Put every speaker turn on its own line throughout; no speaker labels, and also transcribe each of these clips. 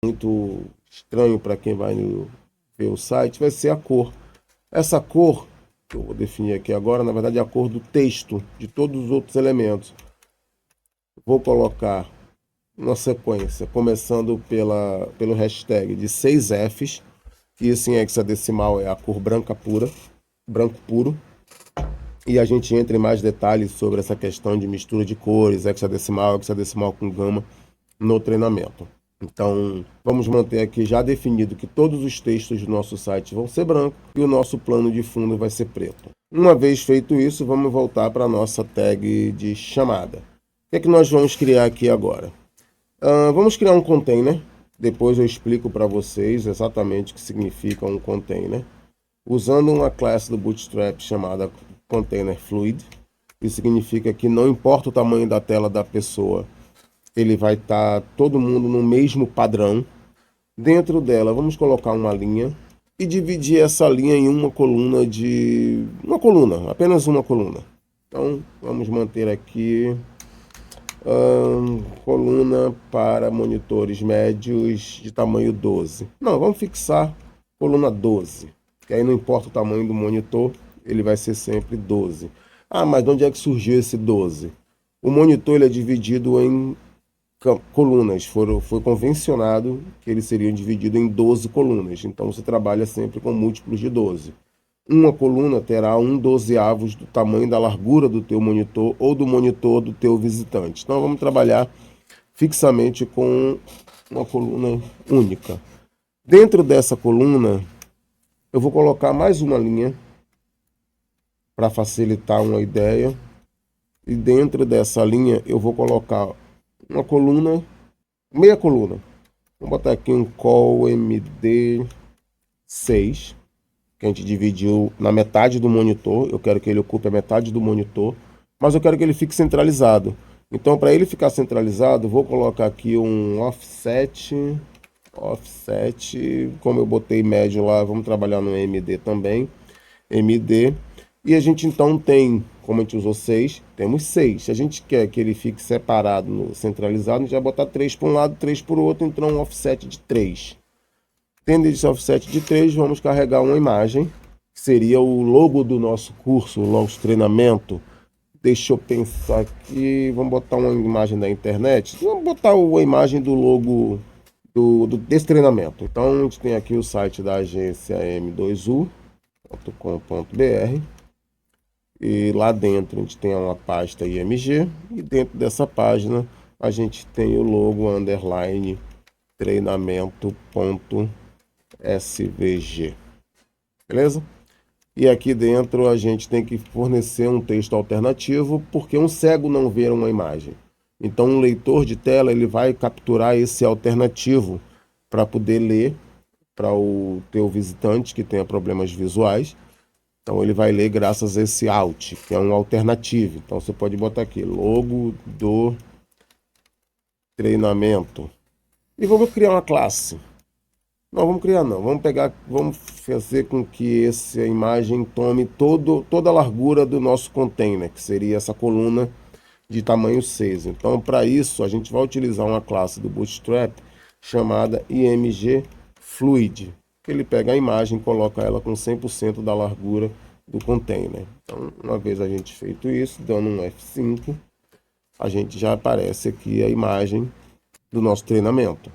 muito estranho para quem vai ver o site, vai ser a cor. Essa cor, que eu vou definir aqui agora, na verdade é a cor do texto, de todos os outros elementos. Vou colocar uma sequência, começando pelo hashtag de 6 Fs, que isso em hexadecimal é a cor branca pura, branco puro. E a gente entra em mais detalhes sobre essa questão de mistura de cores, hexadecimal com gama, no treinamento. Então, vamos manter aqui já definido que todos os textos do nosso site vão ser brancos e o nosso plano de fundo vai ser preto. Uma vez feito isso, vamos voltar para a nossa tag de chamada. O que nós vamos criar aqui agora? Vamos criar um container. Depois eu explico para vocês exatamente o que significa um container. Usando uma classe do Bootstrap chamada Container Fluid. Isso significa que não importa o tamanho da tela da pessoa, ele vai estar todo mundo no mesmo padrão. Dentro dela, vamos colocar uma linha e dividir essa linha em uma coluna apenas uma coluna. Então, vamos manter aqui coluna para monitores médios de tamanho 12. Não, vamos fixar coluna 12, que aí não importa o tamanho do monitor, ele vai ser sempre 12. Ah, mas de onde é que surgiu esse 12? O monitor ele é dividido em colunas, foi convencionado que eles seriam divididos em 12 colunas, então você trabalha sempre com múltiplos de 12. Uma coluna terá 1/12 do tamanho da largura do teu monitor ou do monitor do teu visitante. Então vamos trabalhar fixamente com uma coluna única. Dentro dessa coluna, eu vou colocar mais uma linha para facilitar uma ideia. E dentro dessa linha eu vou colocar uma coluna, meia coluna. Vou botar aqui um call MD6, que a gente dividiu na metade do monitor. Eu quero que ele ocupe a metade do monitor, mas eu quero que ele fique centralizado. Então, para ele ficar centralizado, vou colocar aqui um offset, como eu botei médio lá, vamos trabalhar no MD também, MD. E a gente então tem, como a gente usou 6, temos 6. Se a gente quer que ele fique separado, centralizado, a gente vai botar 3 para um lado, 3 para o outro, então um offset de 3. Tendo esse offset de 3, vamos carregar uma imagem, que seria o logo do nosso curso, o nosso treinamento. Deixa eu pensar aqui, vamos botar uma imagem da internet, vamos botar a imagem do logo desse treinamento. Então a gente tem aqui o site da agência m2u.com.br. E lá dentro a gente tem uma pasta IMG e dentro dessa página a gente tem o logo underline treinamento.svg, beleza? E aqui dentro a gente tem que fornecer um texto alternativo porque um cego não vê uma imagem. Então um leitor de tela ele vai capturar esse alternativo para poder ler para o teu visitante que tenha problemas visuais. Então ele vai ler graças a esse alt, que é um alternativo. Então você pode botar aqui, logo do treinamento. E vamos criar uma classe. Não, vamos criar não. Vamos fazer com que essa imagem tome toda a largura do nosso container, que seria essa coluna de tamanho 6. Então para isso a gente vai utilizar uma classe do Bootstrap chamada img fluid. Ele pega a imagem e coloca ela com 100% da largura do container. Então, uma vez a gente feito isso, dando um F5, a gente já aparece aqui a imagem do nosso treinamento.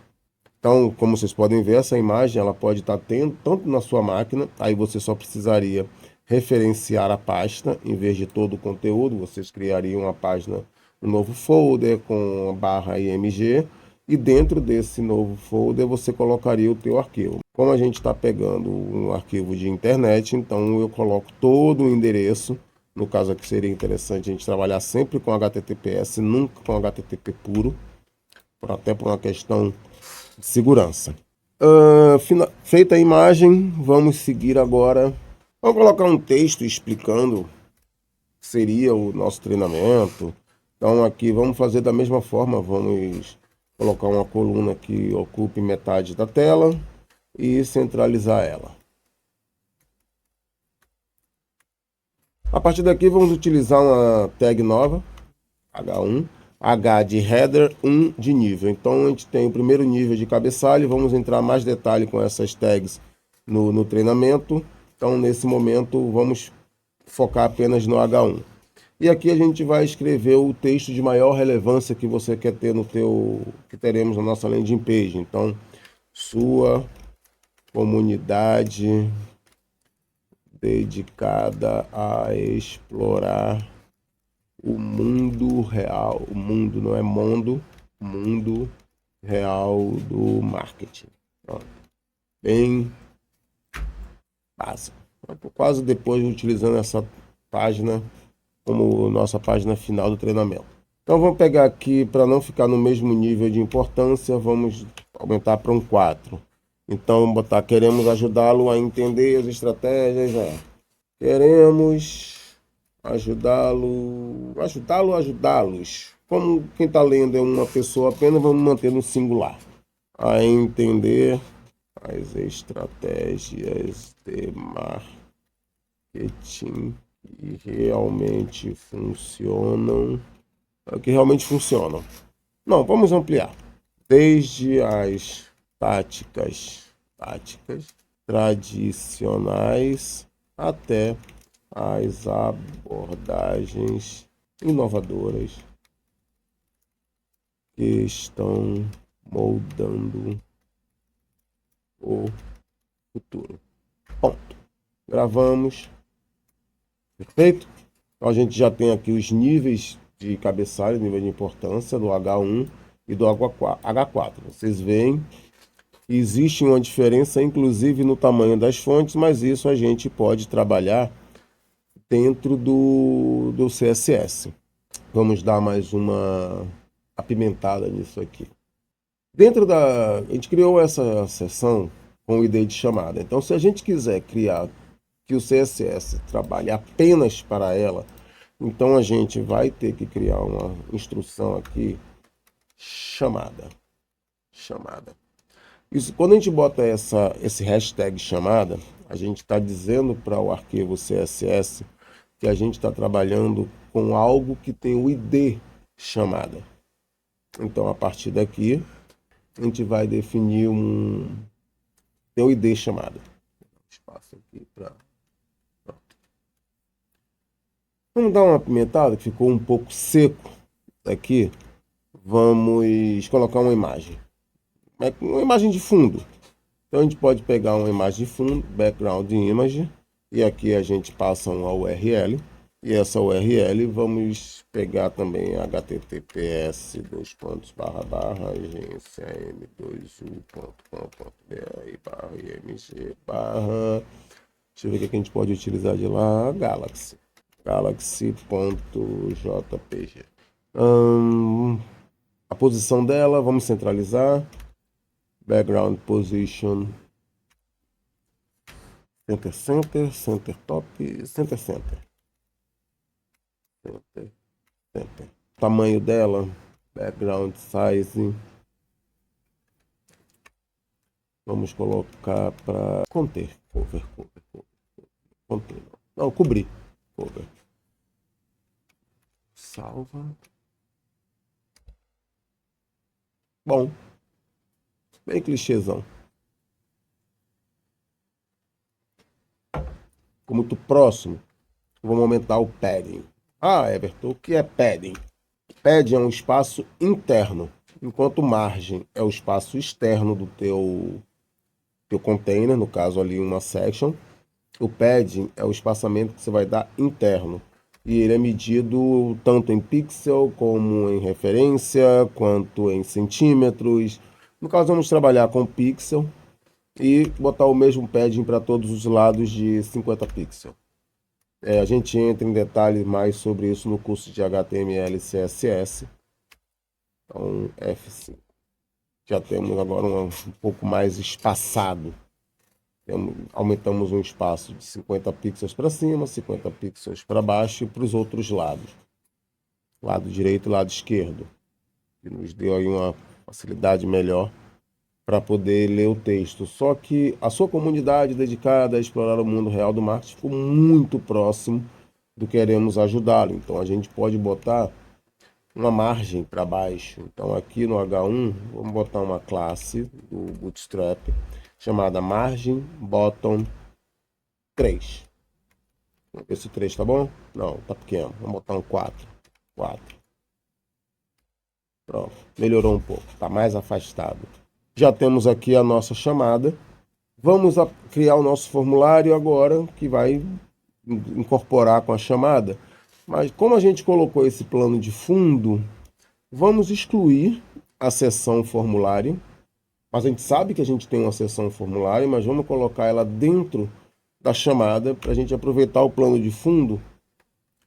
Então, como vocês podem ver, essa imagem ela pode estar tendo tanto na sua máquina, aí você só precisaria referenciar a pasta, em vez de todo o conteúdo, vocês criariam uma página, um novo folder com a barra img, e dentro desse novo folder você colocaria o teu arquivo. Como a gente está pegando um arquivo de internet, então eu coloco todo o endereço. No caso aqui seria interessante a gente trabalhar sempre com HTTPS, nunca com HTTP puro, até por uma questão de segurança. Feita a imagem, vamos seguir agora. Vamos colocar um texto explicando o que seria o nosso treinamento. Então aqui vamos fazer da mesma forma, vamos colocar uma coluna que ocupe metade da tela e centralizar ela. A partir daqui vamos utilizar uma tag nova, H1, H de header, 1 de nível. Então a gente tem o primeiro nível de cabeçalho, vamos entrar mais detalhe com essas tags no treinamento. Então nesse momento vamos focar apenas no H1. E aqui a gente vai escrever o texto de maior relevância que você quer ter que teremos na nossa landing page. Então, sua comunidade dedicada a explorar o mundo real, o mundo não é mundo, mundo real do marketing. Ó, bem básico. Quase depois utilizando essa página como nossa página final do treinamento. Então vamos pegar aqui, para não ficar no mesmo nível de importância, vamos aumentar para um 4. Então vamos botar, queremos ajudá-lo a entender as estratégias. Queremos ajudá-los. Como quem está lendo é uma pessoa apenas, vamos manter no singular. A entender as estratégias de marketing que realmente funcionam. Não, vamos ampliar. Desde as táticas tradicionais até as abordagens inovadoras que estão moldando o futuro. Ponto. Gravamos. Perfeito? Então a gente já tem aqui os níveis de cabeçalho, nível de importância do H1 e do H4. Vocês veem que existe uma diferença, inclusive no tamanho das fontes, mas isso a gente pode trabalhar dentro do CSS. Vamos dar mais uma apimentada nisso aqui. A gente criou essa seção com o ID de chamada. Então, se a gente quiser criar que o CSS trabalhe apenas para ela, então a gente vai ter que criar uma instrução aqui chamada. Isso, quando a gente bota esse hashtag chamada, a gente está dizendo para o arquivo CSS que a gente está trabalhando com algo que tem o ID chamada. Então, a partir daqui, a gente vai definir tem o ID chamada. Espaço aqui para... Vamos dar uma apimentada, que ficou um pouco seco aqui. Vamos colocar uma imagem. Uma imagem de fundo. Então a gente pode pegar uma imagem de fundo, background image, e aqui a gente passa uma URL. E essa URL vamos pegar também https://agenciam2u.com.br/img/. Deixa eu ver o que a gente pode utilizar de lá. Galaxy.jpg. A posição dela, vamos centralizar. Background position. Center top, center. Tamanho dela, background size. Vamos colocar para conter, cover. Conter, não, cobrir, cover. Salva. Bom, bem clichêzão. Ficou muito próximo. Vamos aumentar o padding. Everton, o que é padding? Padding é um espaço interno, enquanto margem é o espaço externo do teu container, no caso ali uma section. O padding é o espaçamento que você vai dar interno. E ele é medido tanto em pixel, como em referência, quanto em centímetros. No caso, vamos trabalhar com pixel e botar o mesmo padding para todos os lados de 50 pixels. A gente entra em detalhes mais sobre isso no curso de HTML e CSS. Então, F5. Já temos agora um pouco mais espaçado. Aumentamos um espaço de 50 pixels para cima, 50 pixels para baixo e para os outros lados. Lado direito e lado esquerdo. Que nos deu aí uma facilidade melhor para poder ler o texto. Só que a sua comunidade dedicada a explorar o mundo real do marketing ficou muito próximo do queremos ajudá-lo. Então a gente pode botar uma margem para baixo. Então aqui no H1, vamos botar uma classe do Bootstrap chamada margem bottom 3. Esse 3 tá bom? Não, tá pequeno. Vamos botar um 4. 4. Pronto, melhorou um pouco, tá mais afastado. Já temos aqui a nossa chamada. Vamos criar o nosso formulário agora, que vai incorporar com a chamada. Mas como a gente colocou esse plano de fundo, vamos excluir a seção formulário. Mas a gente sabe que a gente tem uma seção formulário, mas vamos colocar ela dentro da chamada para a gente aproveitar o plano de fundo.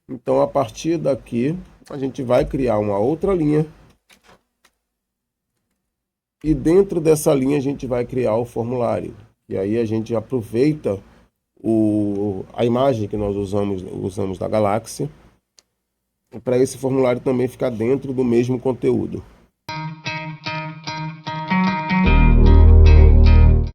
Então, a partir daqui, a gente vai criar uma outra linha. E dentro dessa linha, a gente vai criar o formulário. E aí a gente aproveita a imagem que nós usamos da galáxia para esse formulário também ficar dentro do mesmo conteúdo.